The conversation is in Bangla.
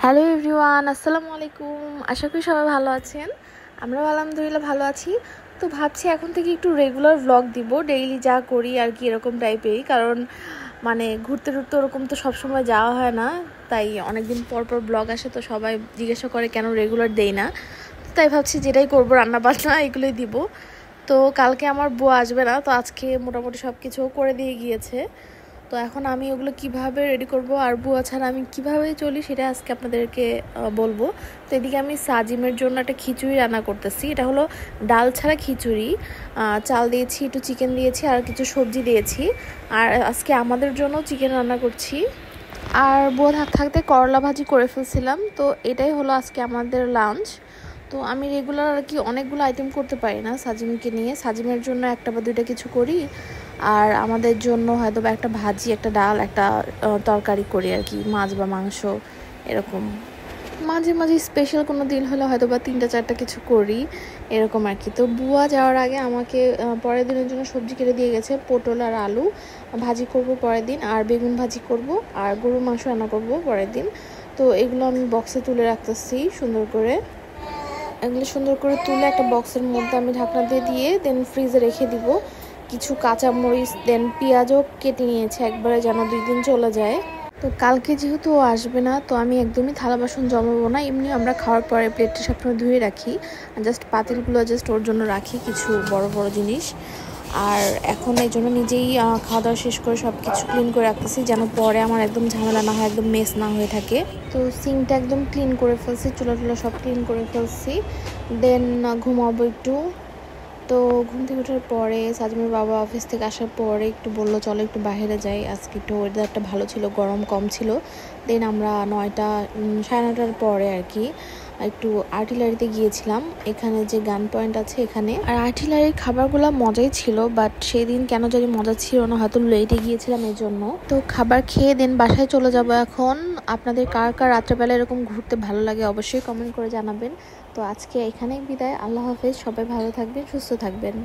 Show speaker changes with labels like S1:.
S1: হ্যালো এভরিওয়ান, আসসালামু আলাইকুম। আশা করি সবাই ভালো আছেন। আমরাও আলহামদুলিল্লাহ ভালো আছি। তো ভাবছি এখন থেকে একটু রেগুলার ভ্লগ দিব, ডেইলি যা করি আর কি এরকম টাইপেরই। কারণ ঘুরতে টুরতে ওরকম তো সবসময় যাওয়া হয় না, তাই অনেকদিন পর পর ব্লগ আসে, তো সবাই জিজ্ঞাসা করে কেন রেগুলার দেই না। তাই ভাবছি যেটাই করবো রান্না বান্না এগুলোই দিব। তো কালকে আমার বউ আসবে না, তো আজকে মোটামুটি সব কিছু করে দিয়ে গিয়েছে। তো এখন আমি ওগুলো কিভাবে রেডি করব আর বুয়া ছাড়া আমি কিভাবে চলি সেটা আজকে আপনাদেরকে বলবো। তো এদিকে আমি সাজিমের জন্য একটা খিচুড়ি রান্না করতেছি। এটা হলো ডাল ছাড়া খিচুড়ি। চাল দিয়েছি, একটু চিকেন দিয়েছি আর কিছু সবজি দিয়েছি। আর আজকে আমাদের জন্য চিকেন রান্না করছি। আর বুয়া থাকতে করলা ভাজি করে ফেলছিলাম। তো এটাই হলো আজকে আমাদের লাঞ্চ। তো আমি রেগুলার আর কি অনেকগুলো আইটেম করতে পারি না সাজিমকে নিয়ে। সাজিমের জন্য একটা বা দুইটা কিছু করি, আর আমাদের জন্য হয়তো বা একটা ভাজি, একটা ডাল, একটা তরকারি করি আর কি, মাছ বা মাংস এরকম। মাঝে মাঝে স্পেশাল কোনো দিন হলে হয়তো বা তিনটা চারটা কিছু করি এরকম আর কি। তো বুয়া যাওয়ার আগে আমাকে পরের দিনের জন্য সবজি কেটে দিয়ে গেছে। পটল আর আলু ভাজি করব পরের দিন, আর বেগুন ভাজি করব, আর গরুর মাংস রান্না করব পরের দিন। তো এগুলো আমি বক্সে তুলে রাখতেছি সুন্দর করে। এগুলো সুন্দর করে তুলে একটা বক্সের মধ্যে আমি ঢাকনা দিয়ে দেন ফ্রিজে রেখে দিব। কিছু কাঁচামরিচ দেন পেঁয়াজও কেটে নিয়েছে একবারে, যেন 2 দিন চলে যায়। তো কালকে যেহেতু ও আসবে না, তো আমি একদমই থালা বাসন জমাবো না। এমনি আমরা খাওয়ার পরে প্লেটটা সবসময় ধুয়ে রাখি, জাস্ট পাতিলগুলো জাস্ট ওর জন্য রাখি, কিছু বড় বড় জিনিস। আর এখন এই জন্য নিজেই খাওয়া দাওয়া শেষ করে সব কিছু ক্লিন করে রাখতেছি, যেন পরে আমার একদম ঝামেলা না হয়, একদম মেস না হয়ে থাকে। তো সিঙ্কটা একদম ক্লিন করে ফেলছি, চুলা টুলা সব ক্লিন করে ফেলছি। দেন ঘুমাবো একটু। তো ঘুম থেকে ওঠার পরে সাজমের বাবা অফিস থেকে আসার পরে একটু বললো চলো একটু বাইরে যাই, আজকে একটু ওয়েদারটা ভালো ছিল, গরম কম ছিল। দেন আমরা 9টা 9:30টার পরে আর কি একটু আর্টিলারিতে গিয়েছিলাম। এখানে যে গান পয়েন্ট আছে এখানে, আর আর্টিলারির খাবারগুলো মজাই ছিল, বাট সেই দিন কেন জানি মজা ছিল না, হয়তো লেটে গিয়েছিলাম এই জন্য। তো খাবার খেয়ে দেন বাসায় চলে যাব এখন। আপনাদের কার কার রাত্রেবেলা এরকম ঘুরতে ভালো লাগে অবশ্যই কমেন্ট করে জানাবেন। তো আজকে এখানেই বিদায়, আল্লাহ হাফেজ, সবাই ভালো থাকবেন, সুস্থ থাকবেন।